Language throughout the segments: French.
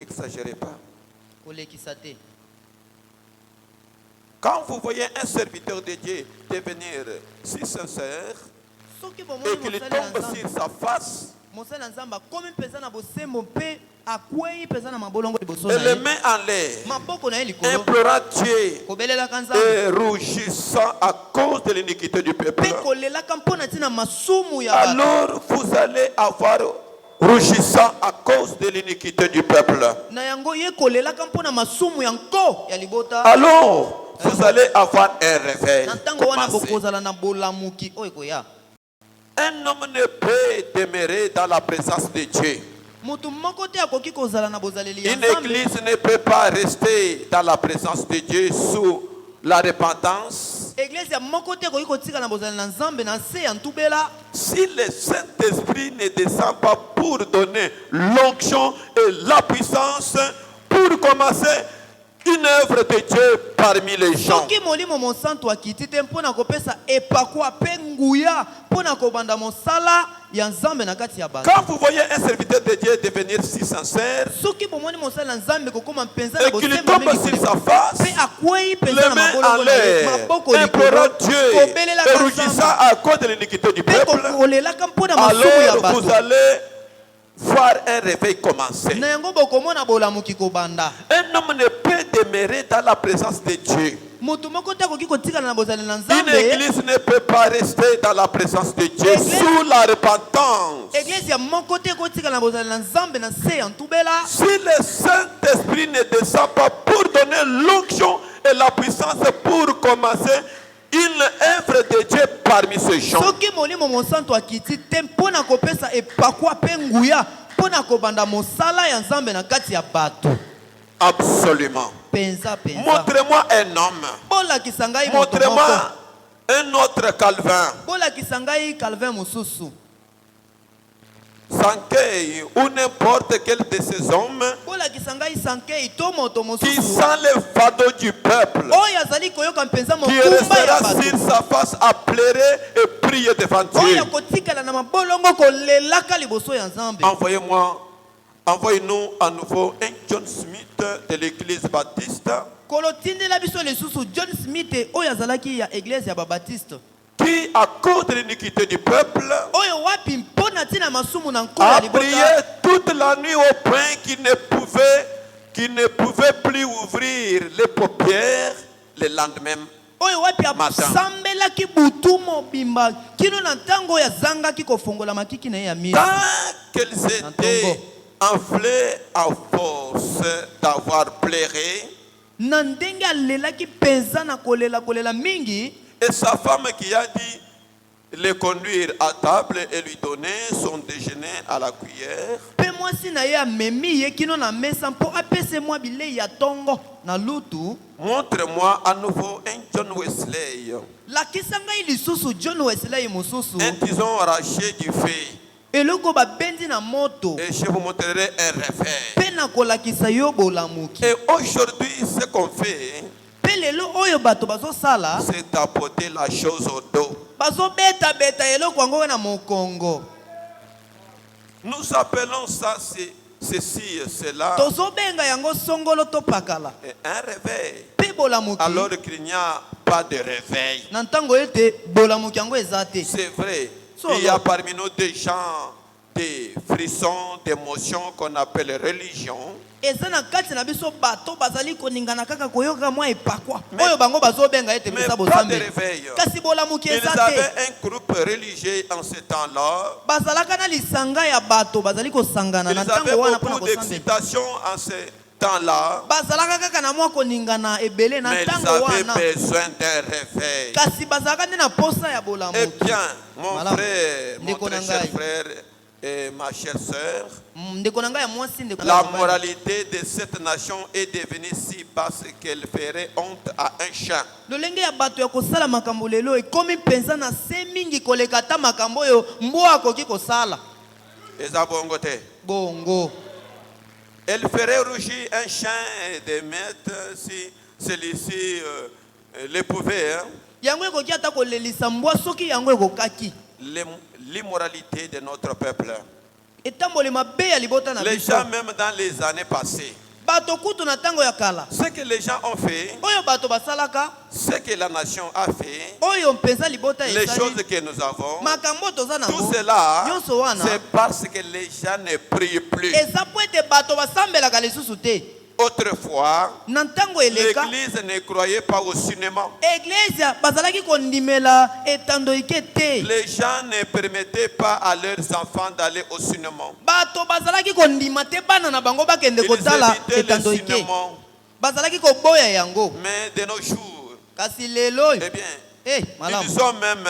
N'exagérez pas. kolekisate. Quand vous voyez un serviteur de Dieu devenir si sincère Soki et bomoni qu'il mosala tombe nzambe, sur sa face mosala nzambe akomi mpenza na bosembo mpe akwei mpenza na mabolongo liboso et na les ye, mains en l'air, maboko na ye likolo, implorant Dieu kobelelaka nzambe et rougissant à cause de l'iniquité du peuple, mpe kolelaka mpo na ntina masumu ya bato, alors vous allez avoir rougissant à cause de l'iniquité du peuple. na yango ye kolelaka mpo na masumu ya nko ya libota, Alors vous allez avoir un réveil. na ntango wana Commencez. bokozala na bolamuki oyo ekoya. Un homme ne peut demeurer dans la présence de Dieu. Mutu moko te akoki kozala na bozaleli ya Une nzambe. église ne peut pas rester dans la présence de Dieu sous la repentance Eglise moko te akoki kotika na bozaleli na nzambe na se ya ntubela si le Saint-Esprit ne descend pas pour donner l'onction et la puissance pour commencer une œuvre de Dieu parmi les gens. soki molimo mosantu akiti te mpo na kopesa epakwa mpe nguya mpo na kobanda mosala ya nzambe na kati ya bato. Quand vous voyez un serviteur de Dieu devenir si sincère Soki bomoni mosala na nzambe kokoma mpenza na et qu'il bosembo tombe mingi sur sa face, mpe akwei les mpenza na mains en mabolongo na ye, l'air, maboko implorant likolo, Dieu et kobelelaka rougissant nzambe à cause de l'iniquité du mpe peuple, kolelaka mpo na masumu ya alors bato, vous allez voir un réveil commencer. na yango bokomona bolamuki kobanda. Un homme ne peut demeurer dans la présence de Dieu. Mutu moko te akoki kotikala na bozaleli na Une nzambe. église ne peut pas rester dans la présence de Dieu Église- sous la repentance. Eglise ya moko te kotikala na bozaleli na nzambe na se ya ntubela Si le Saint-Esprit ne descend pas pour donner l'onction et la puissance pour commencer une œuvre de Dieu parmi ces gens. soki molimo mosantu akiti te mpo na kopesa epakwa mpe nguya mpo na kobanda mosala ya nzambe na kati ya bato. Absolument. Penza. Montrez-moi un homme. Bolakisa ngai moto moko. Montrez-moi un autre Calvin. Bolakisa ngai Calvin mosusu. Sankei ou n'importe quel de ces hommes Bolakisa ngai Sankei to moto qui mosusu sent le fardeau du peuple, oyo azali koyoka mpenza qui mokumba ya restera bato, sur sa face à pleurer et prier devant Dieu. oyo akotikala na mabolongo kolelaka liboso ya nzambe. Envoyez-nous à nouveau un John Smith de l'église baptiste kolotindela biso lisusu John Smith oyo azalaki ya eglise ya babaptiste qui, à cause de l'iniquité du peuple, oyo wapi mpo na ntina masumu na nkolo ya a prié libota toute la nuit au point qu'il ne pouvait plus ouvrir les paupières le lendemain. oyo wapi Matin. asambelaki butu mobimba kino na ntango oyo azangaki kofongola makiki na ye ya miso. Tant qu'elles étaient enflées à force d'avoir pleuré, Na ndenge alelaki mpenza na kolela mingi, et sa femme qui a dit le conduire à table et lui donner son déjeuner à la cuillère, mpe mwasi na ye amemi ye kino na mesa mpo apese mwa bilei ya tongo na lutu. montre-moi à nouveau un John Wesley, Lakisa ngai lisusu John Wesley mosusu un tison arraché du feu, eloko babendi na moto et je vous montrerai un réveil. mpe na kolakisa yo bolamuki. Et aujourd'hui, ce qu'on fait, Mpe lelo oyo bato bazosala c'est d'apporter la chose au dos. bazobeta eloko yango na mokongo. Nous appelons ça ceci et cela Tozobenga yango songolo to pakala et un réveil. mpe bolamuki. Alors qu'il n'y a pas de réveil. Na ntango ete bolamuki yango eza te. C'est vrai. Solo. Il y a parmi nous des gens, des frissons, d'émotions qu'on appelle religion. Eza na kati na biso bato bazali koningana kaka koyoka mwa epakwa oyo bango bazobenga ete Mais bisa pas de bosambe. réveil. Kasi bolamuki Ils eza te. avaient un groupe religieux en ce temps-là. Bazalaka na lisanga ya bato bazali kosangana Ils na avaient ntango wana mpona beaucoup kosambe. d'excitation en ce temps-là. Bazalaka kaka na mwa koningana ebele na Mais ils ntango avaient wana. besoin d'un réveil. Kasi bazalaka nde na posa ya Eh bolamuki. bien, mon Malamu. frère, mon Ndeko très na cher ngai. frère et ma chère sœur, Ndeko na ngai ya mwasi ndeko na la mobali. moralité de cette nation est devenue si basse qu'elle ferait honte à un chien. lolenge ya bato ya kosala makambo lelo ekomi mpenza na se mingi koleka ata makambo oyo mbwa akoki kosala. Eza bongo te. Bongo Elle ferait rougir un chien de maître si celui-ci le pouvait. Hein. yango ekoki ata kolelisa mbwa soki yango ekokaki. L'immoralité de notre peuple. etamboli mabe ya libota na Les biso. gens, même dans les années passées, Bato kutu na tango ya kala. ce que les gens ont fait, Oyo bato basalaka, ce que la nation a fait, oyo mpenza libota les esali. choses que nous avons, Makambo toza nango. tout cela, Nyonso wana. c'est parce que les gens ne prient plus. Eza po ete bato basambelaka lisusu te. Autrefois, Na ntango eleka, l'église ne croyait pas au cinéma. Eglesia bazalaki kondimela etando ike te. Les gens ne permettaient pas à leurs enfants d'aller au cinéma. Bato bazalaki kondima te bana na bango bakende Ils kotala évitaient etando le ike. cinéma. Bazalaki koboya yango. Mais de nos jours, Kasi lelo, eh bien, malamu. ils ont même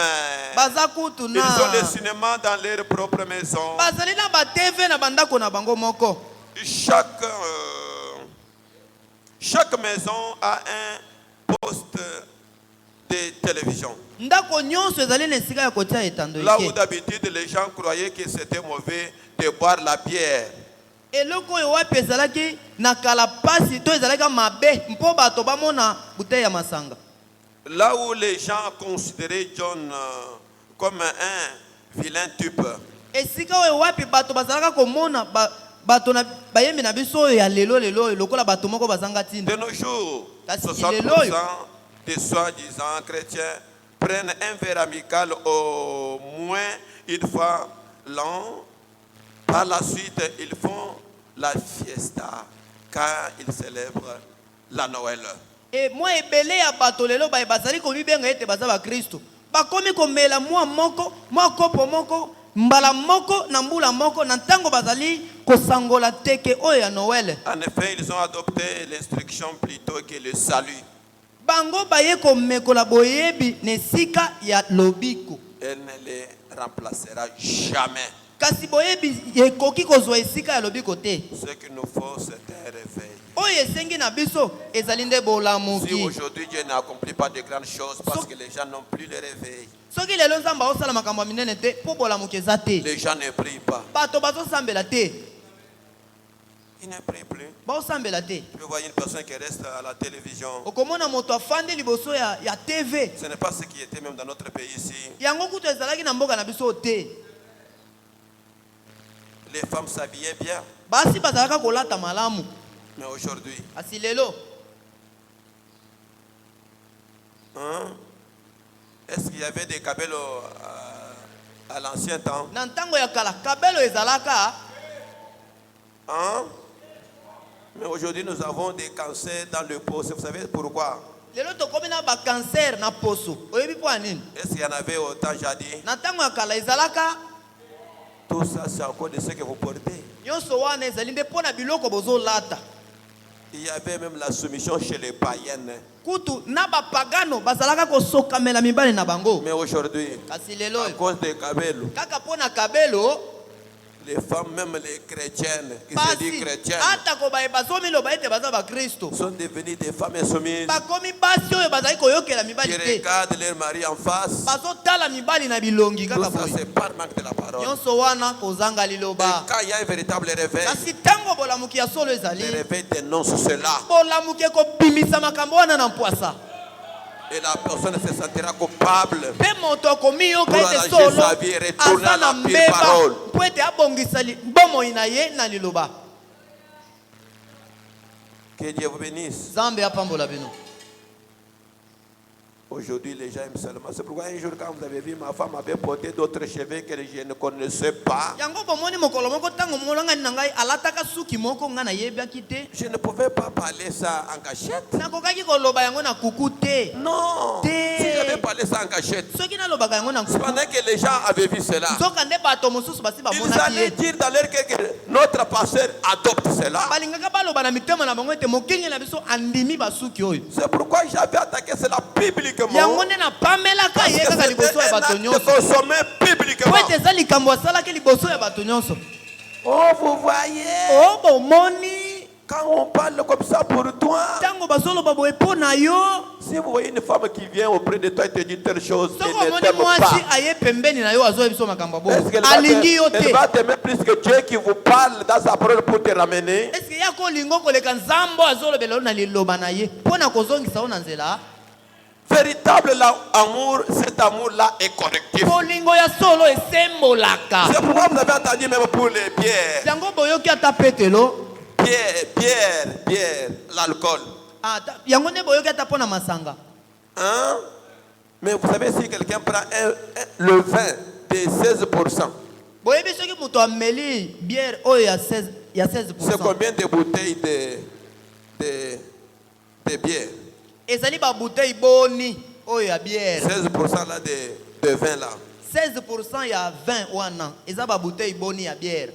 Baza kutu ils na. ont le cinéma dans leur propre maison. Bazali na ba TV na bandako na bango moko. Chaque maison a un poste de télévision. Ndako nyonso ezali na esika ya kotia etando Là où ike. d'habitude les gens croyaient que c'était mauvais de boire la bière. Eloko oyo wapi ezalaki na kala pasi to ezalaki mabe mpo bato bamona bouteille ya masanga. Là où les gens considéraient John comme un vilain type. Esika oyo wapi bato bazalaka komona bato na bayembi na biso oyo ya lelo lokola bato moko bazanga tinda. De nos jours, Kasi 60% des soi-disant chrétiens prennent un verre amical au moins une fois l'an. Par la suite, ils font la fiesta quand ils célèbrent la Noël. E mwa ebele ya bato lelo bazali komibenga ete baza ba Kristo. Bakomi komela mwa moko, mwa kopo moko, mbala moko na mbula moko na ntango bazali kosangola teke oyo ya Noël. En effet, ils ont adopté l'instruction plutôt que le salut. Bango baye komekola boyebi nesika ya lobiko. Elle ne les remplacera jamais. Kasi boyebi ekoki kozwa esika ya lobiko te. Ce qu'il nous faut, c'est un réveil. Oyo esengi na biso ezali nde Si bolamuki. aujourd'hui Dieu n'accomplit pas de grandes choses parce que les gens n'ont plus le réveil, Soki lelo nzambe osala makambo ya minene te po bolamuki eza te. les gens ne prient pas. Bato bazosambela te. Ils ne prient plus. Baosambela te. Je vois une personne qui reste à la télévision. Okomona moto afandi liboso ya TV. Ce n'est pas ce qui était même dans notre pays ici. Yango kutu ezalaki na mboka na biso te. Les femmes s'habillaient bien, Basi bazalaka kolata malamu. mais aujourd'hui, Asi lelo est-ce qu'il y avait des cabellos à l'ancien temps? na ntango ya kala kabelo ezalaka. Mais aujourd'hui, nous avons des cancers dans le peau. Vous savez pourquoi? Lelo tokomi na ba cancer na poso. Oyebi po nini? Est-ce qu'il y en avait autant jadis? Na ntango ya kala ezalaka. Tout ça, c'est encore de ce que vous portez. Nyonso wana ezali nde pona biloko bozolata. Il y avait même la soumission chez les païennes. Kutu na ba pagano bazalaka kosokamela mibali na bango. Mais aujourd'hui, Kasi lelo à cause des cabellos, kaka pona kabelo les femmes, même les chrétiennes, qui se disent basi chrétiennes, ata ko baye bazomiloba ete baza ba Kristo. sont devenues des femmes insoumises Bakomi basi oyo bazali koyokela qui mibali te. regardent leur mari en face. Bazotala mibali na bilongi Tout kaka ça, boye. c'est par manque de la parole. Nyonso wana kozanga Et liloba. quand il y a un véritable réveil, Kasi tango bolamuki ya solo le ezali. réveil dénonce cela. Bolamuki kobimisa makambo wana na mpwasa. Et la personne se sentira coupable. Pe moto akomi yoka Pour ete arranger solo sa vie, retourner à aza la na pire mbeba parole. po ete abongisa bomoi na ye na liloba. Que Dieu vous bénisse. Nzambe apambola bino. Aujourd'hui, les gens aiment seulement. C'est pourquoi un jour, quand vous avez vu, ma femme avait porté d'autres cheveux que je ne connaissais pas. Yango bomoni mokolo moko tango molanga na ngai alataka suki moko nga na yebiaki te. Je ne pouvais pas parler ça en cachette. Nakokaki koloba yango na kuku te. Non. Té. Si j'avais parlé ça en cachette, Soki nalobaka yango na c'est kuku. pendant que les gens avaient vu cela. Nzoka nde bato mosusu basi Ils bamonaki allaient ye. dire dans leur cœur que notre pasteur adopte cela. Balingaka baloba na mitema na bango ete mokingi na biso andimi basuki oyo. C'est pourquoi j'avais attaqué cela bibliquement. Yango nde na pamelaka Parce ye que kaka liboso c'était ya un bato acte nyonso. consommé Po bibliquement. ete eza likambo asalaki liboso ya bato nyonso. Oh, vous voyez, O bomoni quand on parle comme ça pour toi, ntango bazoloba boye mpo na yo. si vous voyez une femme qui vient auprès de toi et te dit telle chose, Soki elle ne omoni t'aime mwasi pas. aye pembeni na yo azoya biso makambo ya Est-ce bongo qu'elle alingi yo elle te. va t'aimer plus que Dieu qui vous parle dans sa parole pour te ramener? Eske ya kolinga koleka nzambo azolobela yo na liloba na ye mpo na kozongisa yo na nzela. véritable amour, cet amour-là est correctif. bolingo ya solo esembolaka. C'est pourquoi vous avez entendu même pour les bières. Yango boyoki ata petelo. Bière, l'alcool. Yango ne boyoki ata pona masanga. Hein? Mais vous savez, si quelqu'un prend le vin de 16%, boyebi soki moto ameli bière oyo ya 16%. c'est combien de bouteilles de bière? Ezali ba bouteille boni oyo ya bière. 16% là de vin là. 16% ya 20 wana. Eza ba bouteille boni ya bière.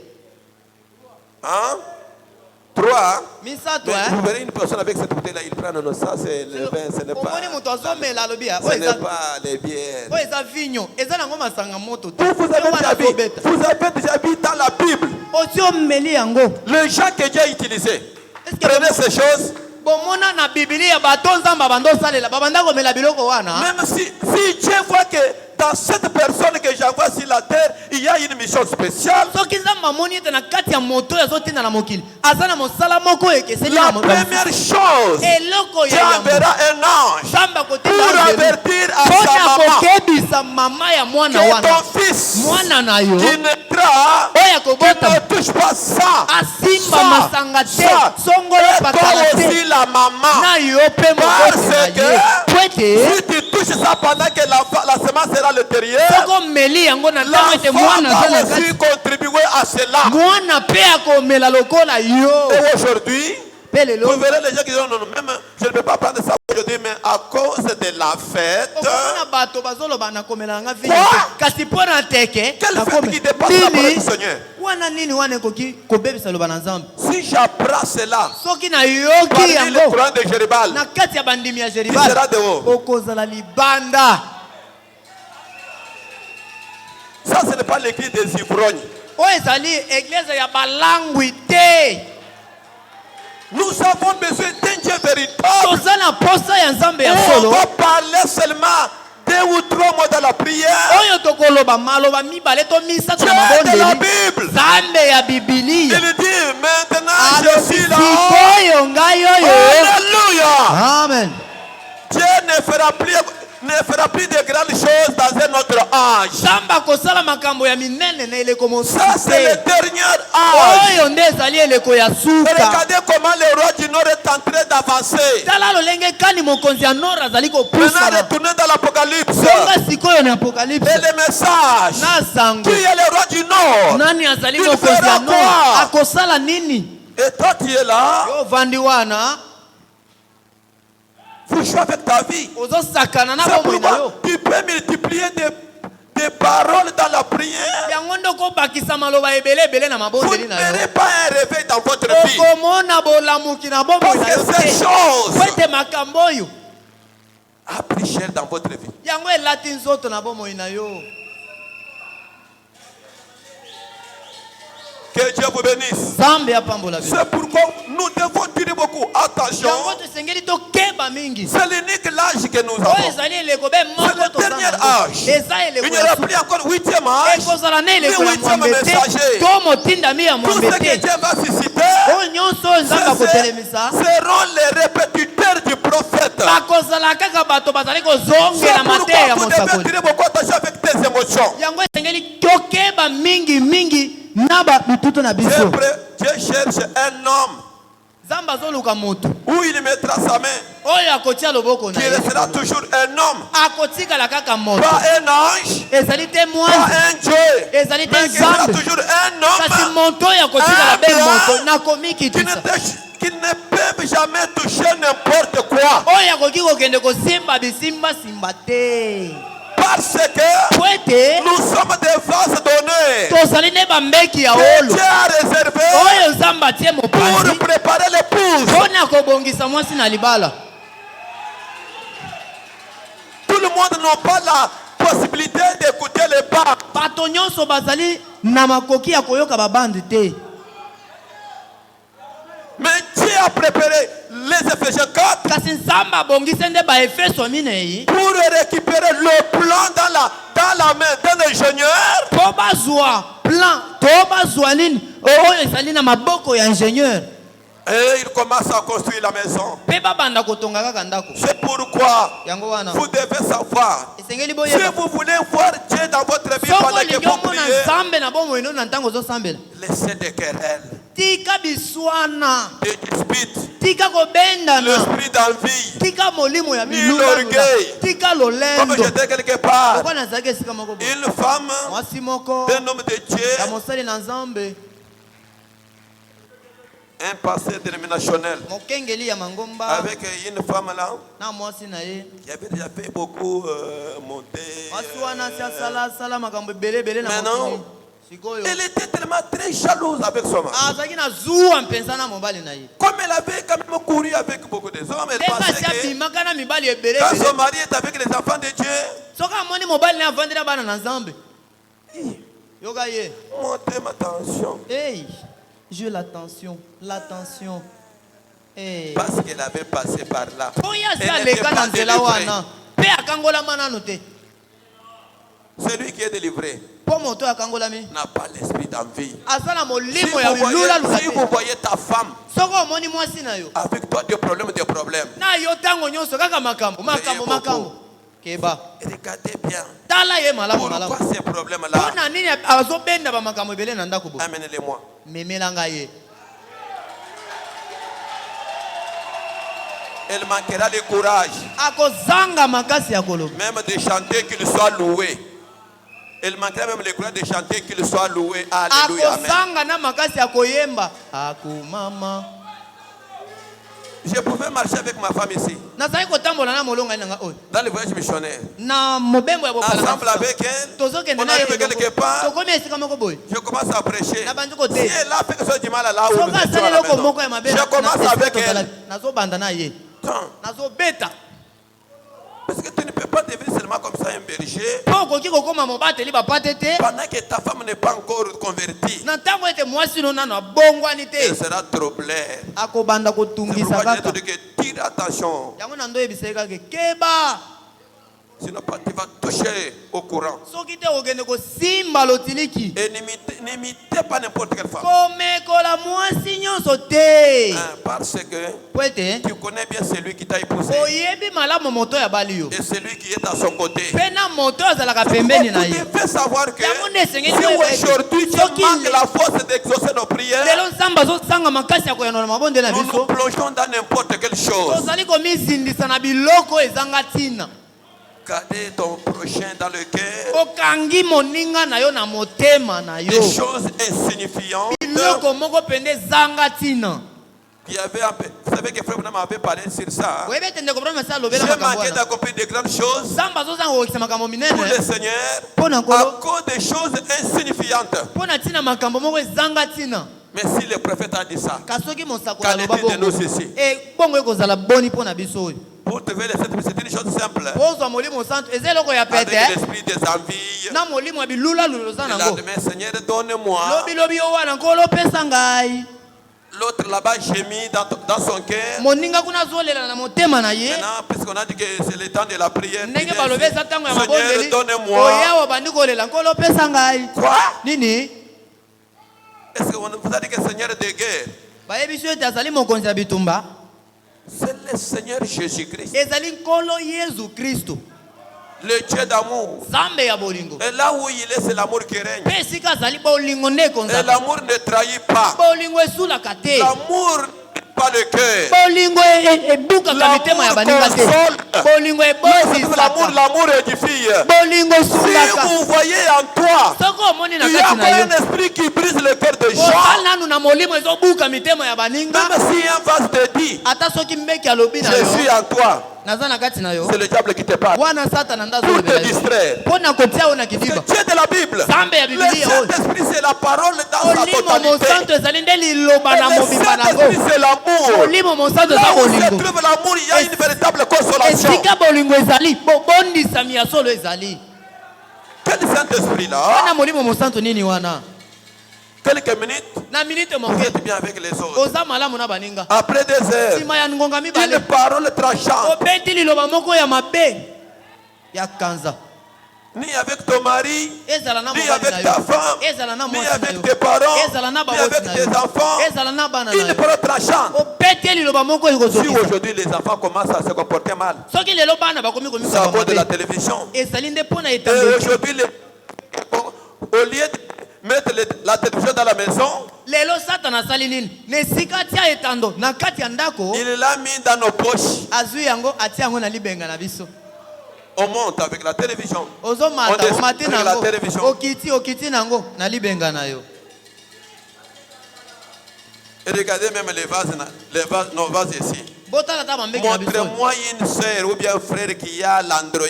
Hein? 3. Misato, Vous verrez une personne avec cette bouteille là, il prend non, ça c'est le vin, ce n'est pas. Ce n'est pas les bières. Oh, eza vigno. Eza nango masanga moto. Vous avez déjà vu dans la Bible Osio meli yango. le genre que Dieu a utilisé. Prenez ces choses. Bomona na Biblia bato nzamba bando salela babanda ko mela biloko wana. Même si Dieu voit que dans cette personne que j'envoie sur la terre, il y a une mission spéciale. So kizamba moni ete na kati ya moto ya zotinda na mokili. Azana mosala moko ekeseli La na mokili. première chose, Eloko Dieu ya yango. enverra un ange Samba kotinda pour avertir à sa maman kokebisa mama ya mwana que wana. ton fils Mwana na yo. qui naîtra, Oya qui kobota. ne touche pas ça. Asimba masanga te. Songolo Et patala toi aussi te. la maman. Na yo pe Parce moko na ye. que Kwete. si tu touches ça pendant que la semence sera à l'intérieur, Soko meli yango na tango ete l'enfant mwana va zana aussi kati. contribuer à cela. Mwana pe akomela lokola yo. Et aujourd'hui, Pelelo. vous verrez les gens qui disent non, même je ne peux pas prendre ça aujourd'hui, mais à cause de la fête. Okomona bato bazoloba na komela nga vini. Quoi? Kasi pona teke. Quelle fête qui dépasse la parole du Seigneur? Wana nini wana ekoki kobebisa loba na Nzambe. Si j'apprends cela Soki na yoki parmi les yango courants de Jéribal, na kati ya bandimi ya il Jeribal sera dehors. okozala libanda. Ça, ce n'est pas l'église des ivrognes. Oyo ezali eglise ya balangwi te. Nous avons besoin d'un Dieu véritable. Toza na posa ya Nzambe ya On solo. va parler seulement 2 ou 3 mots dans la prière. Oyo tokoloba maloba mibale to misato na Dieu de la mabondeli. Bible. Nzambe ya Bibilia. Il dit maintenant je suis là. Sikoyo ngai oyo. Alléluia. Amen. Dieu ne fera plus de grandes choses dans un autre âge. Nzambe kosala makambo ya minene na eleko mosusu. Ça c'est le dernier âge. Oyo nde ezali eleko ya suka. Regardez comment le roi du Nord est en train d'avancer. Tala lolenge kani mokonzi ya nord azali Maintenant kopusa. retournez dans l'Apocalypse. Songa sikoyo na apocalypse. Et le message. Na sango. Qui est le roi du Nord? Nani azali Il mokonzi fera ya nord? quoi? Akosala nini? Et toi tu es là. Yo vandi wana. Tu joues avec ta vie. Ozosakana na C'est bomoi na yo. pourquoi tu peux multiplier des paroles dans la prière. Yango ndoko bakisa maloba ebele ebele na Vous mabondeli ne na yo. verrez pas un réveil dans votre vie. Okomona bolamuki na bomoi Parce na que yo ces te. choses Kwete makambo oyo. a pris cher dans votre vie. Yango elati nzoto na bomoi na yo. Que Dieu vous bénisse. Nzambe apambola bino. C'est pourquoi nous devons dire beaucoup. Attention, Yango tosengeli tokeba mingi. c'est l'unique âge que nous Oyo avons. ezali eleko be C'est moko le toza dernier nango. âge. Eza Il eleko n'y ya aura suka. plus encore 8e âge. Ekozala na eleko Ni ya 8e mwambe te. messager. To motindami ya Tout mwambe ce que te. Dieu va susciter, Oyo nyonso oyo Nzambe akotelemisa. seront les répétiteurs du prophète. Bakozala kaka bato bazali C'est kozongela mateya pourquoi ya vous devez mosakoli. tirer beaucoup attention avec tes émotions. Yango esengeli tokeba mingi na bitutu na biso. Dieu cherche un homme Nzambe azoluka moto où il mettra sa main, oyo akotia loboko na qui ye. restera toujours un homme, Akotikala kaka moto. pas un ange, Ezali te pas mwasi. un Dieu, Ezali te mais qui sera Nzambe. toujours un Kasi homme moto oyo akotikala be moto nakomi qui kitisa. qui ne peut jamais toucher n'importe quoi. Oyo akoki kokende kosimba bisimbasimba te. Parce que Po ete nous sommes des vases donnés tozali ne bambeki ya que olo Dieu a réservé oyo Nzambe atie pour mopanzi préparer l'épouse. mpona kobongisa mwasi na libala. Tout le monde n'a pas la possibilité d'écouter les pas. Bato nyonso bazali na makoki ya koyoka babandi te. Mais Dieu a préparé les Éphésiens 4 Kasi Nzambe abongisi nde baefeso minei pour récupérer le plan dans la main d'un ingénieur. po bazwa plan to bazwa nini oyo ezali na maboko ya ingénieur. Et il commence à construire la maison. Pe babanda kotonga kaka ndako. C'est pourquoi Yango wana. vous devez savoir. Esengeli Si boyeba. vous voulez voir Dieu dans votre vie Soko pendant que lingi vous omona priez, Nzambe na bomo eno na ntango zosambela. laissez des querelles, Tika biswana. des disputes, Tika kobendana. l'esprit d'envie. Tika molimo ya Ni milula. l'orgueil. Tika Comme lolendo. j'étais quelque part, Pourquoi nazaki esika moko boye? une femme Mwasi moko. d'un homme de Ya Dieu, mosali na Nzambe. un passé dénominationnel, Mokengeli ya mangomba. avec une femme là Na mwasi na ye. qui avait déjà fait beaucoup monter. Mwasi wana si asala makambo ebele na Maintenant, mokili. Sikoyo. Elle était tellement très jalouse avec son mari. Azaki na zuwa mpenza na mobali na ye. Comme elle avait quand même couru avec beaucoup de hommes, elle pensait Ndeka que bimaka na mibali ebele quand ebele. son mari est avec les enfants de Dieu, Soka amoni mobali na avandela bana na Nzambe. Yoka ye. montez ma tension. Hey, je l'attention. Hey. Parce qu'elle avait passé par là. Oya si Elle n'était aleka na pas nzela délivrée. wana. Pe akangolama nanu te. Celui qui est délivré Po moto akangolami. n'a pas l'esprit d'envie. Asala Si molimo vous, ya bilula voyez, si vous lukate. voyez ta femme Soko omoni mwasi na yo. avec toi des problèmes, Na yo tango nyonso kaka makambo. Keba. regardez bien. Tala ye malamu malamu. Pourquoi ces problèmes-là? Pona nini azobenda ba makambo ebele na ndako bo. Amenez-les-moi. Memelanga ye. Elle manquera de courage, Akozanga makasi ya koloba. même de chanter qu'il soit loué. Elle manquera même le courage de chanter qu'il soit loué. Alléluia. Amen. Akozanga na makasi ya koyemba. Akumama. Je pouvais marcher avec ma femme ici, Nazali kotambola na molonga nanga oyo. dans le voyage missionnaire. Na mobembo ya bokala. Ensemble avec elle, Tozokende on na ye. arrive quelque part, Tokomi esika moko boye. je commence à prêcher. Na bandi Si kote. elle a fait quelque chose du mal là où nous Soka étions à asali la loko maison, moko ya mabe. je commence avec elle. Nazobanda na ye. Attends, Nazobeta. parce que tu ne peux pas devenir seulement comme ça un berger Po koki kokoma mobateli bapate te. pendant que ta femme n'est pas encore convertie. Na ntango ete mwasi no nano abongwani Elle te. sera troublée. Akobanda C'est kotungisa pourquoi je kaka. te dis que tire attention. Yango na ndo yebiseka ke keba. Sinon, tu vas toucher au courant. Soki te okende kosimba lotiliki. Et n'imitez pas n'importe quelle femme. Komekola mwasi nyonso te. Parce que Po ete tu connais bien celui qui t'a épousé oyebi malamu moto ya bali yo. et celui qui est à son côté. Mpe na moto azalaka Pourquoi pembeni na tu ye. devais savoir que Yango nde esengeli si koyeba ete aujourd'hui tu soki manques la force d'exaucer nos prières, lelo nzambe azosanga makasi ya koyanola mabonde na nous nous biso plongeons dans n'importe quelle chose. tozali komizindisa na biloko ezanga ntina. Gardez ton prochain dans le cœur. Okangi moninga na yo na motema na yo. Des choses insignifiantes. Biloko moko pende ezanga ntina. Il y avait un peu, vous savez que Frère Branham avait parlé sur ça. Oyebi ete ndeko Branham esi J'ai alobela makambo manqué wana. d'accomplir de grandes choses Nzambe azozanga kokokisa makambo pour minene le Seigneur mpo na à nkolo cause des choses insignifiantes. mpo na ntina makambo moko ezanga ntina. Mais si le prophète a dit ça, Kasi soki mosakoli qu'en aloba est-il de nous bongo ici? bongo ekozala boni mpo na biso oyo. Pour te faire c'est une chose simple. Pozwa molimo santo eza eloko ya Avec pete l'esprit des envies. na molimo ya bilula luloza Le nango. lendemain, Seigneur, donne-moi. Lobi yo wana nkolo pesa ngai. L'autre là-bas gémit dans son cœur. Moninga kuna azolela na motema na ye. Maintenant, puisqu'on a dit que c'est le temps de la prière, Ndenge balobi eza ntango ya Seigneur, mabondeli. donne-moi. Oyawa bandi kolela nkolo pesa ngai. Quoi? Nini? Est-ce qu'on vous a dit que Seigneur de guerre? Bayebi biso ete azali mokonzi ya bitumba. C'est le Seigneur Jésus-Christ, Ezali nkolo Yesu Kristo. le Dieu d'amour. Nzambe ya bolingo. Et là où il est, c'est l'amour qui règne. Mpe esika azali bolingo nde Et ekonzaka. l'amour ne trahit pas. Bolingo esulaka te. L'amour pas le cœur. Bolingo ebukaka mitema ya baninga te. Bolingo ebosisaka. L'amour édifie. Bolingo Si esulaka. vous voyez en toi, Soko omoni na il y a kati na pas yo. un esprit qui brise le cœur des gens. Ozali nanu na molimo ezobuka mitema ya baninga. Même si un vase te dit, Ata soki mbeki alobi na je yo. suis en toi, Naza na kati na yo. c'est le diable qui te parle. Wana satana nda Pour te azolobela yo. distraire. Mpo na kotia yo na Le kidiba. Dieu de la Bible. Nzambe ya Le Biblia oyo. Saint-Esprit, c'est la parole dans sa Molimo totalité. mosantu ezali nde liloba na Et le mobimba nango. Saint-Esprit, c'est l'amour. Molimo mosantu Là eza où se bolingo. trouve l'amour, il y a une véritable consolation. Esika bolingo ezali bobondisami ya solo ezali. Quel Saint-Esprit là? Wana molimo mosantu nini wana? Quelques minutes, Na minute vous moke êtes bien avec les autres. oza malamu na baninga. Après 2 heures, Sima ya ngonga mibale une parole tranchante. obeti liloba moko ya mabe ya kanza. ni avec ton mari, ezala na ni mobali avec na ta yo, femme, ezala na ni mwasi na avec yo, tes parents, ezala na ni avec baboti na tes yo, enfants, ezala na bana na une yo, parole tranchante. opete liloba moko Si ekozokisa. aujourd'hui les enfants commencent à se comporter mal, Soki lelo bana bakomi c'est à komisa cause de la mabe, télévision. ezali nde mpo na Et etando. aujourd'hui, au lieu de mettre la télévision dans la maison, Lelo Satan asali nini? Na esika tia etando na kati ya ndako, il l'a mis dans nos poches. azwi yango atia yango na libenga na biso. On monte avec la télévision. Ozomata On omati avec la nango, télévision. okiti nango na libenga na yo. Et regardez même nos vases ici. Botala ta bambeki na biso. Montrez-moi une sœur ou bien un frère qui a l'Android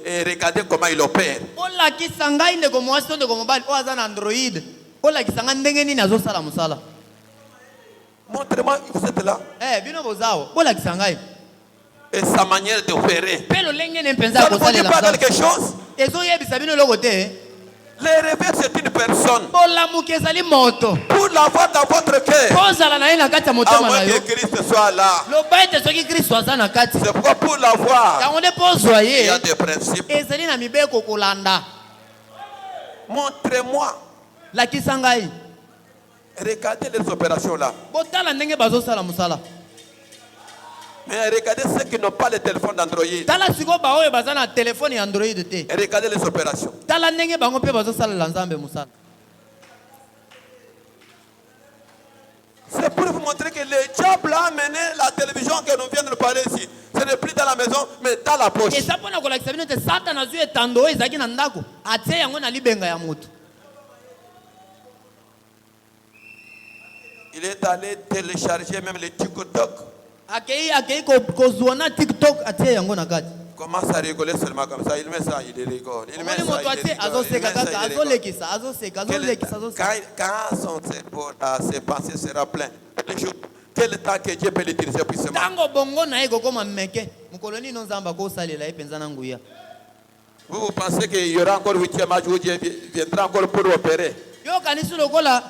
et regardez comment il opère. Olakisa ngai ndeko mwasi to ndeko mobali oyo aza na Android. Olakisa ngai ndenge nini azosala mosala. Montrez-moi, vous êtes là. Bino bozawo. Olakisa ngai. Et sa manière d'opérer. Pe lolenge ne mpenza Ça ne vous dit kosalela pas mosala. quelque chose? Ezoyebisa bino eloko te. Les rêves, c'est une personne. Olamuki ezali moto. Pour l'avoir dans votre cœur, Kozala na ye na kati ya à motema moins na yo. que Christ soit là. Loba ete soki Kristo aza na kati. C'est pourquoi pour l'avoir, Yango nde mpo ozwa il y a ye. des principes. Ezali na mibeko kolanda. Montrez-moi. Lakisa ngai. Regardez les opérations là. Botala ndenge bazosala mosala. Mais regardez ceux qui n'ont pas le téléphone d'Android. Tala siko ba oyo baza na telefone ya Android te. Et regardez les opérations. Tala ndenge bango mpe bazosalela Nzambe mosala. C'est pour vous montrer que le diable a amené la télévision que nous venons de parler ici. Ce n'est plus dans la maison, mais dans la poche. Eza mpona kolakisa bino te Satan azwi etando oyo ezalaki na ndako atie yango na libenga ya moto. Il est allé télécharger même les TikTok. Akei kozwa na TikTok atie yango na kati. Commence à rigoler seulement comme ça. Il met ça, il rigole. Il met Omoni ça, moto il atie rigole. Il met azoseka ça, kaka il rigole. azolekisa azoseka azolekisa. Quand son cerveau, ses pensées sera plein, quel temps que Dieu peut l'utiliser puissamment. Tango bongo na ye kokoma meke. Mokolo nino Nzambe akosalela ye penza na nguya. Vous pensez qu'il y aura encore 8e âge où Dieu viendra encore pour opérer? Yo kanisi lokola